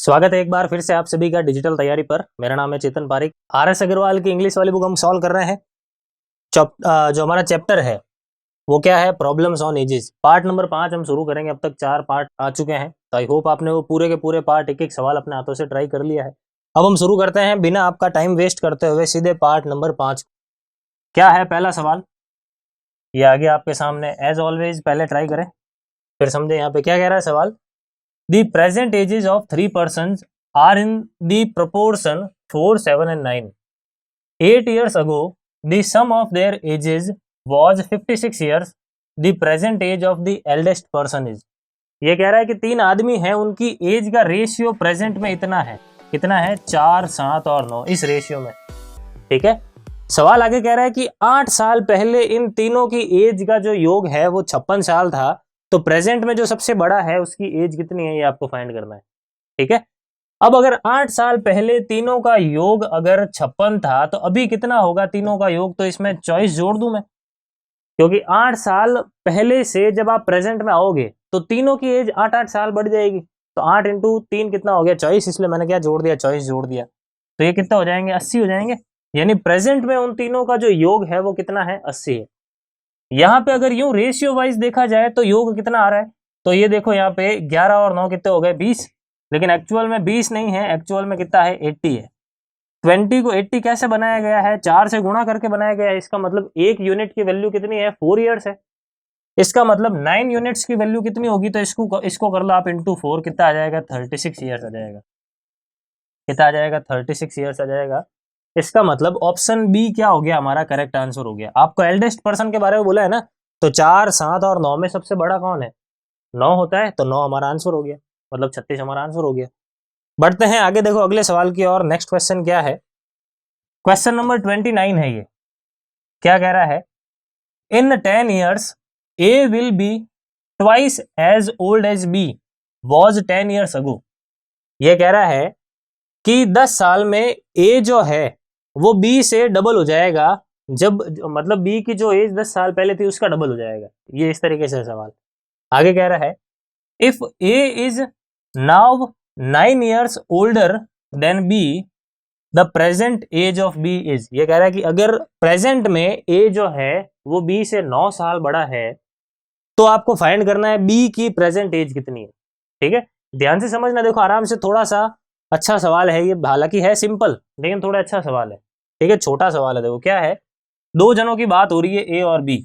स्वागत है एक बार फिर से आप सभी का डिजिटल तैयारी पर। मेरा नाम है चेतन पारिक। आर.एस. अग्रवाल की इंग्लिश वाली बुक हम सॉल्व कर रहे हैं। जो हमारा चैप्टर है वो क्या है, problems on edges. Part number 5 हम शुरू करेंगे। अब तक 4 पार्ट आ चुके हैं, तो आई होप आपने वो पूरे के पूरे पार्ट एक एक सवाल अपने हाथों से ट्राई कर लिया है। अब हम शुरू करते हैं बिना आपका टाइम वेस्ट करते हुए सीधे पार्ट नंबर 5। क्या है पहला सवाल, ये आगे आपके सामने एज ऑलवेज। पहले ट्राई करें फिर समझे यहाँ पे क्या कह रहा है सवाल। The present ages of 3 persons are in the proportion 4, 7 and 9. 8 years ago, the sum of their ages was 56 years. The present age of the eldest person is. ये कह रहा है कि 3 आदमी हैं, उनकी एज का रेशियो प्रेजेंट में इतना है। कितना है? 4, 7 और 9, इस रेशियो में। ठीक है। सवाल आगे कह रहा है कि 8 साल पहले इन तीनों की एज का जो योग है वो 56 साल था, तो प्रेजेंट में जो सबसे बड़ा है उसकी एज कितनी है ये आपको फाइंड करना है। ठीक है। अब अगर 8 साल पहले तीनों का योग अगर 56 था तो अभी कितना होगा तीनों का योग, तो इसमें चॉइस जोड़ दूं मैं, क्योंकि 8 साल पहले से जब आप प्रेजेंट में आओगे तो तीनों की एज 8-8 साल बढ़ जाएगी। तो 8 इंटू 3 कितना हो गया? चॉइस। इसलिए मैंने क्या जोड़ दिया? चॉइस जोड़ दिया। तो ये कितना हो जाएंगे? 80 हो जाएंगे। यानी प्रेजेंट में उन तीनों का जो योग है वो कितना है? 80 है। यहाँ पे अगर यूं रेशियो वाइज देखा जाए तो योग कितना आ रहा है, तो ये देखो यहाँ पे 11 और 9 कितने हो गए? 20। लेकिन एक्चुअल में 20 नहीं है, एक्चुअल में कितना है? 80 है। 20 को 80 कैसे बनाया गया है? 4 से गुणा करके बनाया गया है। इसका मतलब एक यूनिट की वैल्यू कितनी है? 4 ईयर्स है। इसका मतलब 9 यूनिट्स की वैल्यू कितनी होगी? तो इसको कर लो आप इंटू 4, कितना आ जाएगा? 36 ईयर्स आ जाएगा। कितना आ जाएगा? 36 ईयर्स आ जाएगा। इसका मतलब ऑप्शन बी क्या हो गया? हमारा करेक्ट आंसर हो गया। आपको एल्डेस्ट पर्सन के बारे में बोला है ना, तो 4, 7 और 9 में सबसे बड़ा कौन है? 9 होता है, तो 9 हमारा आंसर हो गया, मतलब 36 हमारा आंसर हो गया। बढ़ते हैं आगे, देखो अगले सवाल की और। नेक्स्ट क्वेश्चन क्या है? क्वेश्चन नंबर 29 है ये। क्या कह रहा है? In 10 years A will be twice as old as B was 10 years ago. ये कह रहा है कि 10 साल में ए जो है वो बी से डबल हो जाएगा, जब मतलब बी की जो एज 10 साल पहले थी उसका डबल हो जाएगा। ये इस तरीके से सवाल आगे कह रहा है। If A is now 9 years older than B, the present age of B is. ये कह रहा है कि अगर प्रेजेंट में ए जो है वो बी से 9 साल बड़ा है, तो आपको फाइंड करना है बी की प्रेजेंट एज कितनी है। ठीक है, ध्यान से समझना। देखो आराम से, थोड़ा सा अच्छा सवाल है ये, हालांकि है सिंपल लेकिन थोड़ा अच्छा सवाल है। ठीक है, छोटा सवाल है। देखो क्या है, दो जनों की बात हो रही है, ए और बी।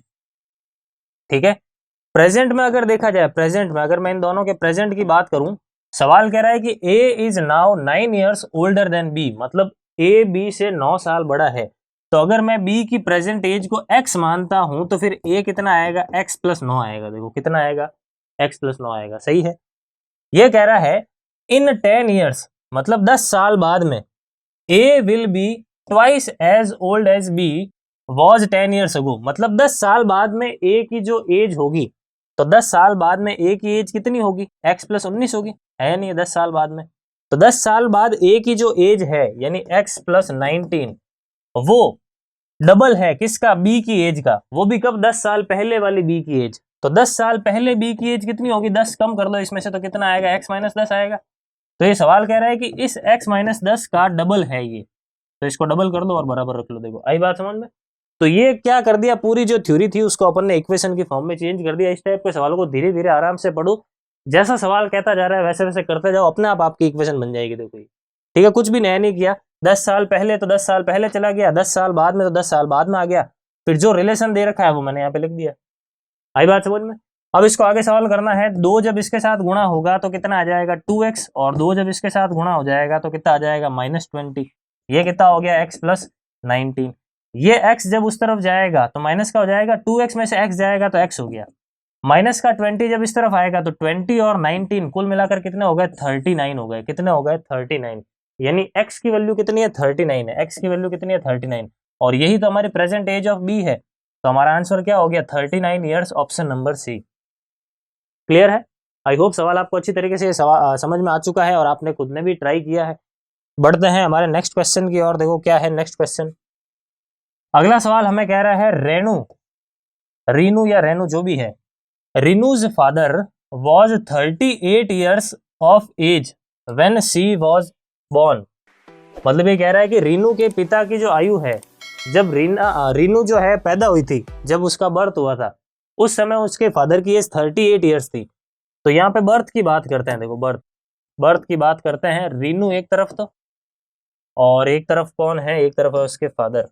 ठीक है, प्रेजेंट में अगर देखा जाए, प्रेजेंट में अगर मैं इन दोनों के प्रेजेंट की बात करूं, सवाल कह रहा है कि A is now 9 years older than B, मतलब ए बी से 9 साल बड़ा है। तो अगर मैं बी की प्रेजेंट एज को x मानता हूं तो फिर ए कितना आएगा? x प्लस 9 आएगा। देखो कितना आएगा? x प्लस 9 आएगा। सही है। ये कह रहा है इन 10 ईयर्स, मतलब 10 साल बाद में A will be twice as old as B was 10 years ago, मतलब 10 साल बाद में ए की जो एज होगी, तो 10 साल बाद में ए की एज कितनी होगी? x प्लस 19 होगी, है नहीं? 10 साल बाद में, तो 10 साल बाद ए की जो एज है यानी x प्लस 19, वो डबल है किसका? बी की एज का। वो भी कब? 10 साल पहले वाली बी की एज। तो 10 साल पहले बी की एज कितनी होगी? 10 कम कर लो इसमें से, तो कितना आएगा? x माइनस 10 आएगा। तो ये सवाल कह रहा है कि इस x माइनस 10 का डबल है ये, तो इसको डबल कर दो और बराबर रख लो। देखो आई बात समझ में? तो ये क्या कर दिया, पूरी जो थ्योरी थी उसको अपन ने इक्वेशन की फॉर्म में चेंज कर दिया। इस टाइप के सवालों को धीरे धीरे आराम से पढ़ो, जैसा सवाल कहता जा रहा है वैसे वैसे करते जाओ, अपने आप आपकी इक्वेशन बन जाएगी। देखो ठीक है, कुछ भी नया नहीं किया। 10 साल पहले तो 10 साल पहले चला गया, 10 साल बाद में तो 10 साल बाद में आ गया, फिर जो रिलेशन दे रखा है वो मैंने यहाँ पे लिख दिया। आई बात समझ में? अब इसको आगे सवाल करना है। 2 जब इसके साथ गुणा होगा तो कितना आ जाएगा? 2x, और 2 जब इसके साथ गुणा हो जाएगा तो कितना आ जाएगा? -20। ये कितना हो गया? x plus 19। ये x जब उस तरफ जाएगा तो माइनस का हो जाएगा, 2x में से x जाएगा तो x हो गया। माइनस का 20 जब इस तरफ आएगा तो 20 और 19 कुल मिलाकर कितने हो गए? 39 हो गए। कितने हो गए? 39। यानी x की वैल्यू कितनी है? 39 है। x की वैल्यू कितनी है? 39। और यही तो हमारी प्रेजेंट एज ऑफ b है, तो हमारा आंसर क्या हो गया? 39 years, option number C. Clear है? आई होप सवाल आपको अच्छी तरीके से समझ में आ चुका है और आपने खुद ने भी ट्राई किया है। बढ़ते हैं हमारे नेक्स्ट क्वेश्चन की ओर। देखो क्या है नेक्स्ट क्वेश्चन। अगला सवाल हमें कह रहा है रीनू या रेनू जो भी है, Renu's father was 38 years of age when she was born, मतलब ये कह रहा है कि रीनू के पिता की जो आयु है, जब रीनू जो है पैदा हुई थी, जब उसका बर्थ हुआ था, उस समय उसके फादर की एज 38 ईयर्स थी। तो यहाँ पे बर्थ की बात करते हैं, देखो बर्थ की बात करते हैं। रीनू एक तरफ तो, और एक तरफ कौन है, एक तरफ है उसके फादर।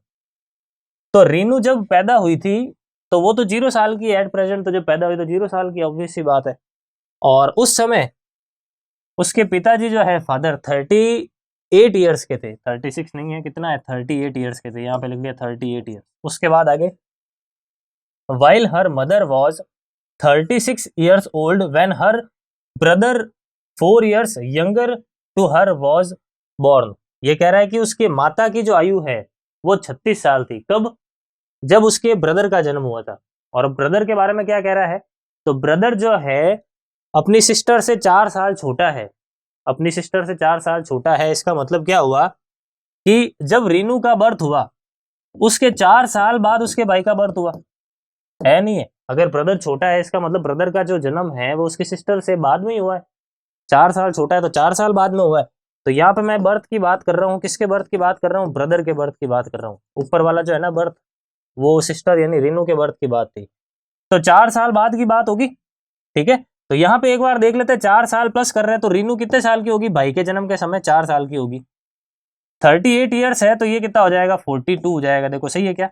तो रीनू जब पैदा हुई थी तो वो तो 0 साल की एट प्रेजेंट, तो जब पैदा हुई तो 0 साल की, ऑब्वियस सी बात है। और उस समय उसके पिताजी जो है फादर 38 ईयर्स के थे, 36 नहीं है, कितना है, 38 ईयर्स के थे, यहाँ पे लिख दिया 38 ईयर्स। उसके बाद आगे, while her mother was 36 years old when her brother 4 years younger to her was born. ये कह रहा है कि उसके माता की जो आयु है वो 36 साल थी, कब, जब उसके ब्रदर का जन्म हुआ था। और ब्रदर के बारे में क्या कह रहा है, तो ब्रदर जो है अपनी सिस्टर से 4 साल छोटा है, अपनी सिस्टर से 4 साल छोटा है। इसका मतलब क्या हुआ कि जब रीनू का बर्थ हुआ उसके 4 साल बाद उसके भाई का बर्थ हुआ है, नहीं है। अगर ब्रदर छोटा है इसका मतलब ब्रदर का जो जन्म है वो उसकी सिस्टर से बाद में ही हुआ है। 4 साल छोटा है तो 4 साल बाद में हुआ है। तो यहाँ पे मैं बर्थ की बात कर रहा हूँ, किसके बर्थ की बात कर रहा हूँ, ब्रदर के बर्थ की बात कर रहा हूँ। ऊपर वाला जो है ना बर्थ, वो सिस्टर यानी रीनू के बर्थ की बात थी। तो 4 साल बाद की बात होगी, ठीक है। तो यहाँ पे एक बार देख लेते हैं, 4 साल प्लस कर रहे हैं तो रीनू कितने साल की होगी, भाई के जन्म के समय 4 साल की होगी। 38 ईयर्स है तो ये कितना हो जाएगा, 42 हो जाएगा। देखो सही है क्या,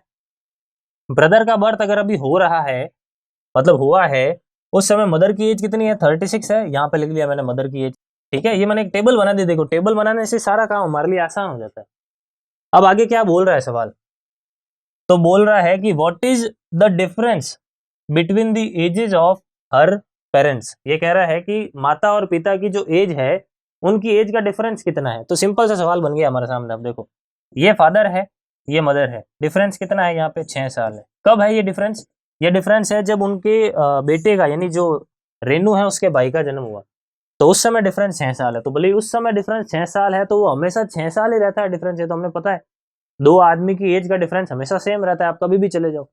ब्रदर का बर्थ अगर अभी हो रहा है, मतलब हुआ है, उस समय मदर की एज कितनी है, 36 है। यहाँ पे लिख लिया मैंने मदर की एज, ठीक है। ये मैंने एक टेबल बना दी, देखो टेबल बनाने से सारा काम हमारे लिए आसान हो जाता है। अब आगे क्या बोल रहा है सवाल, तो बोल रहा है कि what is the difference between the ages of her parents. ये कह रहा है कि माता और पिता की जो एज है उनकी एज का डिफरेंस कितना है। तो सिंपल सा सवाल बन गया हमारे सामने। अब देखो, ये फादर है, ये मदर है, डिफरेंस कितना है, यहाँ पे 6 साल है। कब है ये डिफरेंस, ये डिफरेंस है जब उनके बेटे का यानी जो रेनू है उसके भाई का जन्म हुआ, तो उस समय डिफरेंस 6 साल है। तो भले उस समय डिफरेंस 6 साल है तो वो हमेशा 6 साल ही रहता है डिफरेंस, ये तो हमने पता है। दो आदमी की एज का डिफरेंस हमेशा सेम रहता है, आप कभी भी चले जाओ।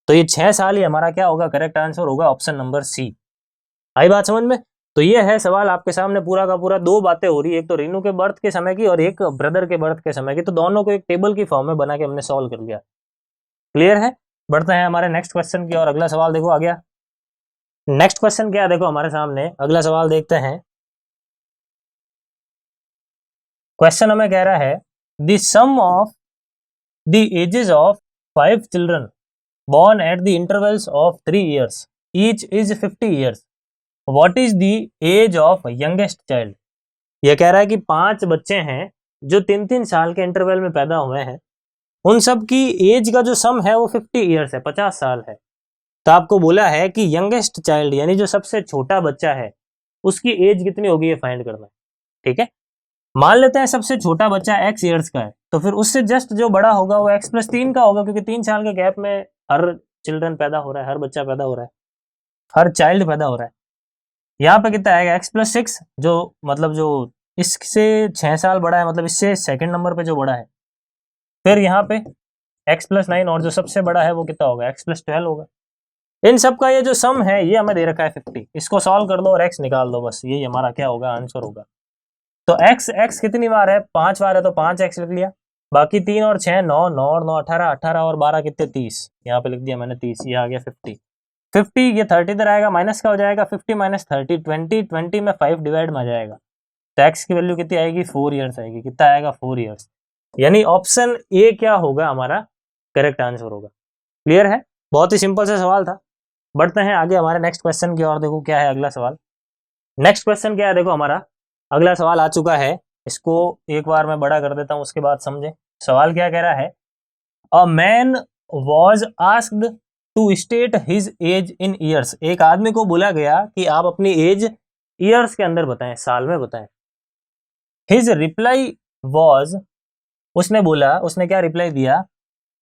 तो ये 6 साल ही हमारा क्या होगा, करेक्ट आंसर होगा ऑप्शन नंबर सी। आई बात समझ में। तो ये है सवाल आपके सामने पूरा का पूरा, दो बातें हो रही है, एक तो रीनू के बर्थ के समय की और एक ब्रदर के बर्थ के समय की। तो दोनों को एक टेबल की फॉर्म में बना के हमने सॉल्व कर लिया। क्लियर है। बढ़ते हैं हमारे नेक्स्ट क्वेश्चन की और। अगला सवाल देखो आ गया। नेक्स्ट क्वेश्चन क्या है, देखो हमारे सामने अगला सवाल देखते हैं। क्वेश्चन हमें कह रहा है the sum of the ages of 5 children born at the intervals of 3 years each is 50 years, what is the age of youngest child। यह कह रहा है कि 5 बच्चे हैं जो 3-3 साल के इंटरवल में पैदा हुए हैं, उन सब की एज का जो सम है वो 50 ईयर्स है, 50 साल है। तो आपको बोला है कि यंगेस्ट चाइल्ड यानी जो सबसे छोटा बच्चा है उसकी एज कितनी होगी, ये फाइंड करना है, ठीक है। मान लेते हैं सबसे छोटा बच्चा x ईयर्स का है, तो फिर उससे जस्ट जो बड़ा होगा वो x+3 का होगा, क्योंकि 3 साल के गैप में हर चिल्ड्रन पैदा हो रहा है, हर बच्चा पैदा हो रहा है, हर चाइल्ड पैदा हो रहा है। यहाँ पे कितना आएगा, x+6, जो मतलब जो इससे 6 साल बड़ा है, मतलब इससे सेकंड नंबर पे जो बड़ा है। फिर यहाँ पे x+9 और जो सबसे बड़ा है वो कितना होगा, x+12 होगा। इन सब का ये जो सम है ये हमें दे रखा है 50। इसको सॉल्व कर दो और x निकाल दो, बस यही हमारा क्या होगा, आंसर होगा। तो x कितनी बार है, 5 बार है, तो 5x लिख लिया। बाकी 3 और 6 9, 9 और 9 18, 18 और 12 कितने, 30। यहाँ पे लिख दिया मैंने 30, ये आ गया 50। 50 ये 30 इधर आएगा, माइनस का हो जाएगा, 50 माइनस 30 20, 20 में 5 डिवाइड में आ जाएगा। तो x की वैल्यू कितनी आएगी, 4 ईयर्स आएगी। कितना आएगा, 4 ईयर्स। यानी ऑप्शन ए क्या होगा हमारा करेक्ट आंसर होगा। क्लियर है, बहुत ही सिंपल सा सवाल था। बढ़ते हैं आगे हमारे नेक्स्ट क्वेश्चन की और। देखो क्या है अगला सवाल। नेक्स्ट क्वेश्चन क्या है, देखो हमारा अगला सवाल आ चुका है। इसको एक बार मैं बड़ा कर देता हूं, उसके बाद समझे सवाल क्या कह रहा है। A man was asked to state his age in years. एक आदमी को बोला गया कि आप अपनी एज ईयर्स के अंदर बताएं, साल में बताएं। हिज रिप्लाई वॉज, उसने बोला, उसने क्या रिप्लाई दिया,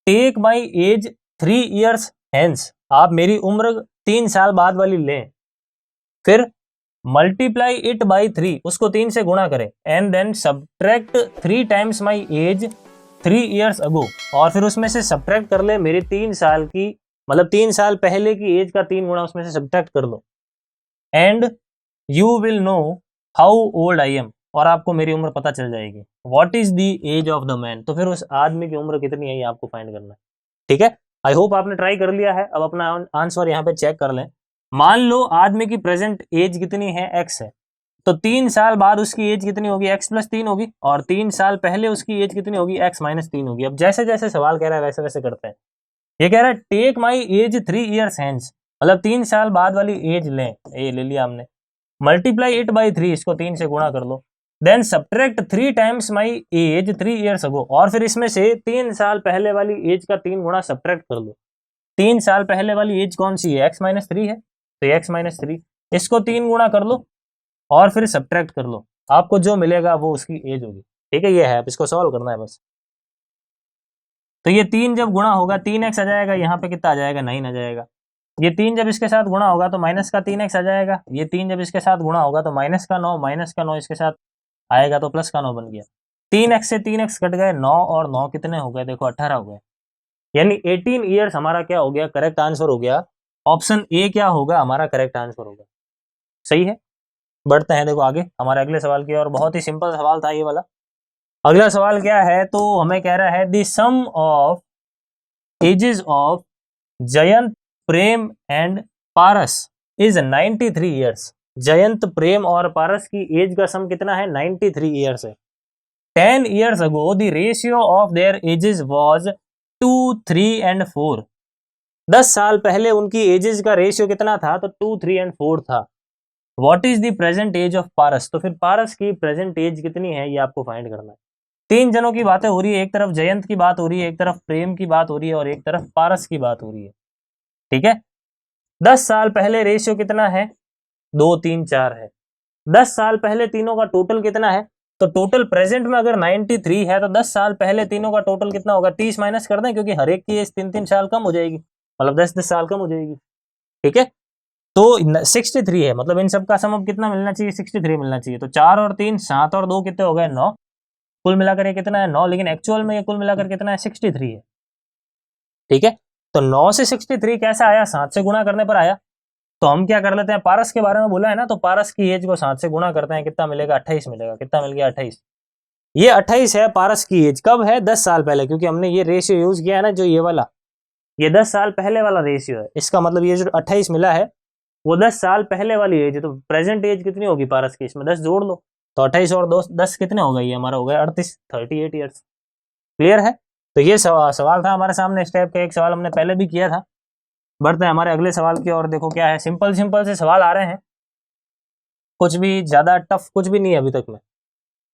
take my age 3 years hence. आप मेरी उम्र 3 साल बाद वाली लें, फिर मल्टीप्लाई इट बाई 3, उसको 3 से गुणा करें, and then subtract 3 times my age 3 years ago. और फिर उसमें से सब्ट्रैक्ट कर ले मेरी 3 साल की, मतलब 3 साल पहले की एज का 3 गुणा उसमें से सब्ट्रैक्ट कर लो, and you will know how old I am. और आपको मेरी उम्र पता चल जाएगी। What is the age of the man, तो फिर उस आदमी की उम्र कितनी है ये आपको फाइंड करना है। ठीक है, आई होप आपने ट्राई कर लिया है। अब अपना आंसर यहाँ पे चेक कर लें। मान लो आदमी की प्रेजेंट एज कितनी है, एक्स है, तो 3 साल बाद उसकी एज कितनी होगी, एक्स प्लस 3 होगी, और 3 साल पहले उसकी एज कितनी होगी, एक्स माइनस 3 होगी। अब जैसे जैसे सवाल कह रहा है वैसे वैसे करते हैं। ये कह रहा है take my age 3 years hence, मतलब 3 साल बाद वाली एज लें, ये ले लिया हमने, मल्टीप्लाई इट बाई 3, इसको 3 से गुणा कर लो, then subtract 3 times my age 3 years ago, और फिर इसमें से 3 साल पहले वाली एज का 3 गुणा सब्ट्रैक्ट कर लो। 3 साल पहले वाली एज कौन सी है, एक्स माइनस 3 है, तो एक्स माइनस 3, इसको 3 गुणा कर लो और फिर सब्ट्रैक्ट कर लो, आपको जो मिलेगा वो उसकी एज होगी। ठीक है, ये है, अब इसको सॉल्व करना है बस। तो ये 3 जब गुणा होगा 3x आ जाएगा, यहाँ पे कितना आ जाएगा, 9 आ जाएगा। ये 3 जब इसके साथ गुणा होगा तो माइनस का 3x आ जाएगा। ये 3 जब इसके साथ गुणा होगा तो माइनस का 9, माइनस का 9 इसके साथ आएगा तो प्लस का 9 बन गया। 3x से 3x कट गए, 9 और 9 कितने हो गए, देखो 18 हो गए, यानी 18 ईयर्स हमारा क्या हो गया, करेक्ट आंसर हो गया। ऑप्शन ए क्या होगा हमारा करेक्ट आंसर होगा। सही है, बढ़ते हैं देखो आगे हमारे अगले सवाल की और। बहुत ही सिंपल सवाल था ये वाला। अगला सवाल क्या है, तो हमें कह रहा है the sum of ages of Jayant, Prem and Paras is 93 years. Jayant, Prem और पारस की एज का सम कितना है, 93 ईयर्स है। 10 years ago the ratio of their edges was 2, 3 and 4। 10 साल पहले उनकी एजेस का रेशियो कितना था, तो 2, 3 एंड 4 था। What is the present age of Paras, तो फिर पारस की प्रेजेंट एज कितनी है ये आपको फाइंड करना है। 3 जनों की बातें हो रही है, एक तरफ जयंत की बात हो रही है, एक तरफ प्रेम की बात हो रही है और एक तरफ पारस की बात हो रही है। ठीक है, 10 साल पहले रेशियो कितना है, 2, 3, 4 है। 10 साल पहले तीनों का टोटल कितना है, तो टोटल प्रेजेंट में अगर 93 है तो 10 साल पहले तीनों का टोटल कितना होगा, 30 माइनस कर दें, क्योंकि हर एक की एज 3-3 साल कम हो जाएगी, मतलब 10-10 साल कम हो जाएगी। ठीक है, तो 63 है, मतलब इन सब का सम अब कितना मिलना चाहिए, 63 मिलना चाहिए। तो 4 और 3, 7 और 2 कितने हो गए, 9, कुल मिलाकर ये कितना है, 9, लेकिन एक्चुअल में ये कुल मिलाकर कितना है, 63 है। ठीक है, तो 9 से 63 कैसे आया, 7 से गुणा करने पर आया। तो हम क्या कर लेते हैं, पारस के बारे में बोला है ना, तो पारस की एज को 7 से गुणा करते हैं, कितना मिलेगा, 28 मिलेगा। कितना मिल गया, 28। ये 28 है पारस की एज, कब है, 10 साल पहले, क्योंकि हमने ये रेशियो यूज किया है ना, जो ये वाला, ये 10 साल पहले वाला रेशियो है। इसका मतलब ये जो 28 मिला है वो 10 साल पहले वाली एज है। तो प्रेजेंट एज कितनी होगी पारस की, इसमें 10 जोड़ लो, तो 28 और 10 कितने हो गए, ये हमारा हो गया 38, 38 ईयर्स। क्लियर है, तो ये सवाल था हमारे सामने। इस टाइप का एक सवाल हमने पहले भी किया था। बढ़ते हैं हमारे अगले सवाल की और। देखो क्या है, सिंपल सिंपल से सवाल आ रहे हैं, कुछ भी ज्यादा टफ कुछ भी नहीं है अभी तक में।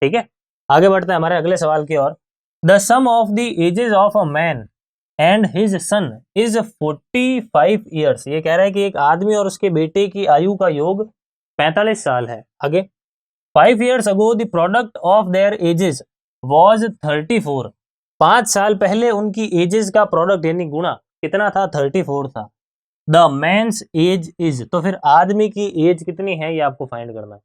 ठीक है, आगे बढ़ते हैं हमारे अगले सवाल की ओर। The sum of the ages of a man and his son is 45 years. ये कह रहा है कि एक आदमी और उसके बेटे की आयु का योग 45 साल है। आगे, 5 years ago the product of their edges was 34। 5 साल पहले उनकी एजेस का प्रोडक्ट यानी गुणा कितना था, 34 था। द मैन्स एज इज, तो फिर आदमी की एज कितनी है ये आपको फाइंड करना है।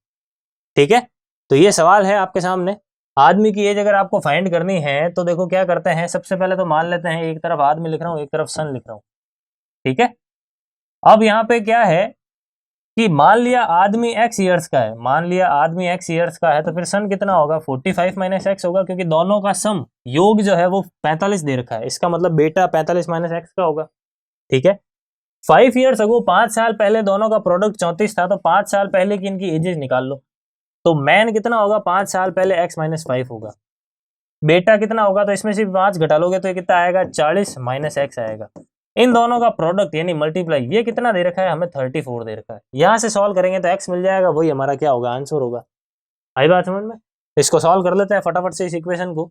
ठीक है, तो ये सवाल है आपके सामने। आदमी की एज अगर आपको फाइंड करनी है तो देखो क्या करते हैं, सबसे पहले तो मान लेते हैं एक तरफ आदमी लिख रहा हूं, एक तरफ सन लिख रहा हूं। ठीक है, अब यहाँ पे क्या है कि मान लिया आदमी x ईयर्स का है, मान लिया आदमी x ईयर्स का है, तो फिर सन कितना होगा, 45 माइनस एक्स होगा, क्योंकि दोनों का सम योग जो है वो 45 दे रखा है। इसका मतलब बेटा 45 माइनस एक्स का होगा। ठीक है, 5 ईयर्स अगो, 5 साल पहले दोनों का प्रोडक्ट 34 था, तो 5 साल पहले की इनकी एजेस निकाल लो। तो मैन कितना होगा, 5 साल पहले x माइनस 5 होगा। बेटा कितना होगा, तो इसमें से 5 घटा लोगे तो ये कितना आएगा, 40 माइनस एक्स आएगा। इन दोनों का प्रोडक्ट यानी मल्टीप्लाई, ये कितना दे रखा है हमें, 34 दे रखा है। यहां से सॉल्व करेंगे तो x मिल जाएगा, वही हमारा क्या होगा, आंसर होगा। आई बात समझ में। इसको सॉल्व कर लेते हैं फटाफट से इस इक्वेशन को।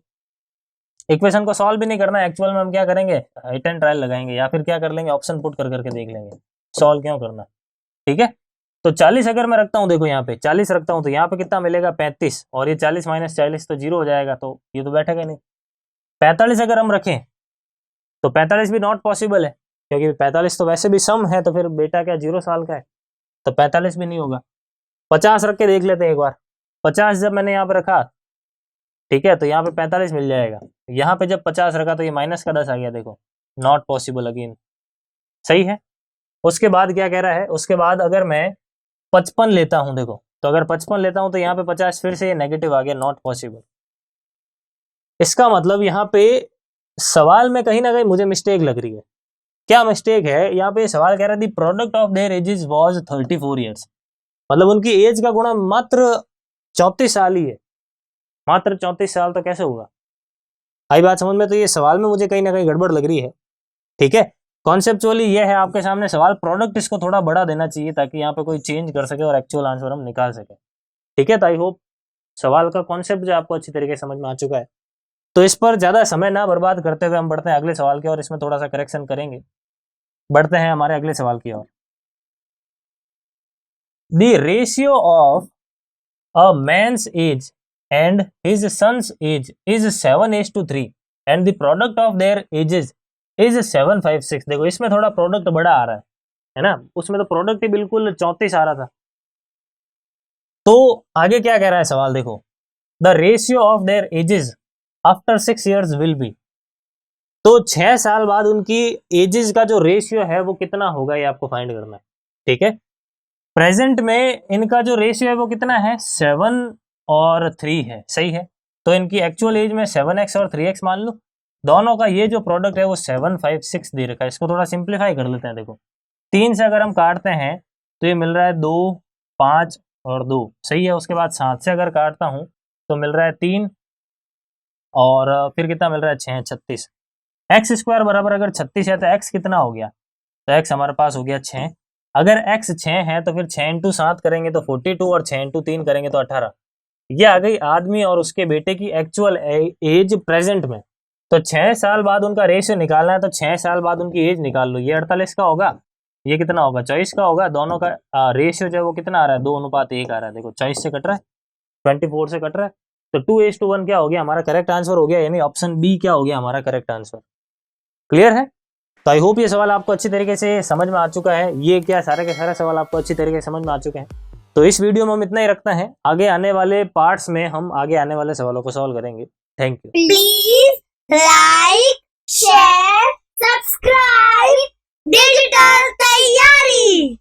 इक्वेशन को सॉल्व भी नहीं करना है, एक्चुअल में हम क्या करेंगे, हिट एंड ट्रायल लगाएंगे, या फिर क्या कर लेंगे, ऑप्शन पुट कर करके देख लेंगे सॉल्व क्यों करना। ठीक है, तो 40 अगर मैं रखता हूं, देखो यहाँ पे 40 रखता हूं तो यहाँ पे कितना मिलेगा, 35, और ये 40 माइनस 40 तो 0 हो जाएगा, तो ये तो बैठेगा नहीं। 45 अगर हम रखें तो 45 भी नॉट पॉसिबल है, क्योंकि 45 तो वैसे भी सम है, तो फिर बेटा क्या 0 साल का है, तो 45 भी नहीं होगा। 50 रख के देख लेते हैं एक बार। 50 जब मैंने यहाँ पे रखा, ठीक है, तो यहाँ पे 45 मिल जाएगा। यहाँ पे जब 50 रखा तो ये माइनस का 10 आ गया, देखो नॉट पॉसिबल अगेन। सही है, उसके बाद क्या कह रहा है, उसके बाद अगर मैं 55 लेता हूं, देखो तो अगर 55 लेता हूं तो यहाँ पे 50 फिर से नेगेटिव आ गया, नॉट पॉसिबल। इसका मतलब यहाँ पे सवाल में कहीं ना कहीं मुझे मिस्टेक लग रही है। क्या मिस्टेक है? यहाँ पे सवाल कह रहा है product of their edges was 34 years, मतलब उनकी एज का गुणा मात्र 34 साल ही है, मात्र 34 साल। तो कैसे होगा? आई बात समझ में? तो ये सवाल में मुझे कहीं ना कहीं गड़बड़ लग रही है। ठीक है, कॉन्सेप्चुअली ये है आपके सामने सवाल, प्रोडक्ट इसको थोड़ा बड़ा देना चाहिए ताकि यहाँ पे कोई चेंज कर सके और एक्चुअल आंसर हम निकाल सके। ठीक है, तो आई होप सवाल का कॉन्सेप्ट जो आपको अच्छी तरीके से समझ में आ चुका है। तो इस पर ज्यादा समय ना बर्बाद करते हुए हम बढ़ते हैं अगले सवाल की ओर, इसमें थोड़ा सा करेक्शन करेंगे। बढ़ते हैं हमारे अगले सवाल की ओर। The ratio of a man's age and his son's age is 7:3 and the product of their ages is 7:5:6। देखो इसमें थोड़ा प्रोडक्ट बड़ा आ रहा है ना, उसमें तो प्रोडक्ट ही बिल्कुल 34 आ रहा था। तो आगे क्या कह रहा है सवाल, देखो the ratio of their edges after 6 years will be. तो 6 साल बाद उनकी एजेस का जो रेशियो है वो कितना होगा, ये आपको फाइंड करना है। ठीक है, प्रेजेंट में इनका जो रेशियो है वो कितना है, 7 और 3 है, सही है। तो इनकी एक्चुअल एज में 7x और 3x मान लो, दोनों का ये जो प्रोडक्ट है वो 7:5:6 दे रखा है। इसको थोड़ा सिंप्लीफाई कर लेते हैं। देखो 3 से अगर हम काटते हैं तो ये मिल रहा है 2, 5 और 2, सही है। उसके बाद 7 से अगर काटता हूं तो मिल रहा है 3 और फिर कितना मिल रहा है, 6, 36। एक्स स्क्वायर बराबर अगर 36 है तो एक्स कितना हो गया, तो एक्स हमारे पास हो गया 6। अगर एक्स 6 है तो फिर 6 × 7 करेंगे तो 42 और 6 × 3 करेंगे तो 18। ये आ गई आदमी और उसके बेटे की एक्चुअल एज प्रेजेंट में। तो 6 साल बाद उनका रेशियो निकालना है, तो 6 साल बाद उनकी एज निकाल लो। ये 48 का होगा, ये कितना होगा, 24 का होगा। दोनों का रेशियो जो है वो कितना आ रहा है, 2:1 आ रहा है। देखो 24 से कट रहा है, 24 से कट रहा है, तो 2:1 क्या हो गया, हमारा करेक्ट आंसर हो गया, यानी ऑप्शन बी क्या हो गया हमारा करेक्ट आंसर। क्लियर है? तो आई होप ये सवाल आपको अच्छी तरीके से समझ में आ चुका है। ये क्या सारे के सारे सवाल आपको अच्छी तरीके से समझ में आ चुके हैं। तो इस वीडियो में हम इतना ही रखते हैं, आगे आने वाले पार्ट्स में हम आगे आने वाले सवालों को सॉल्व करेंगे। Thank you.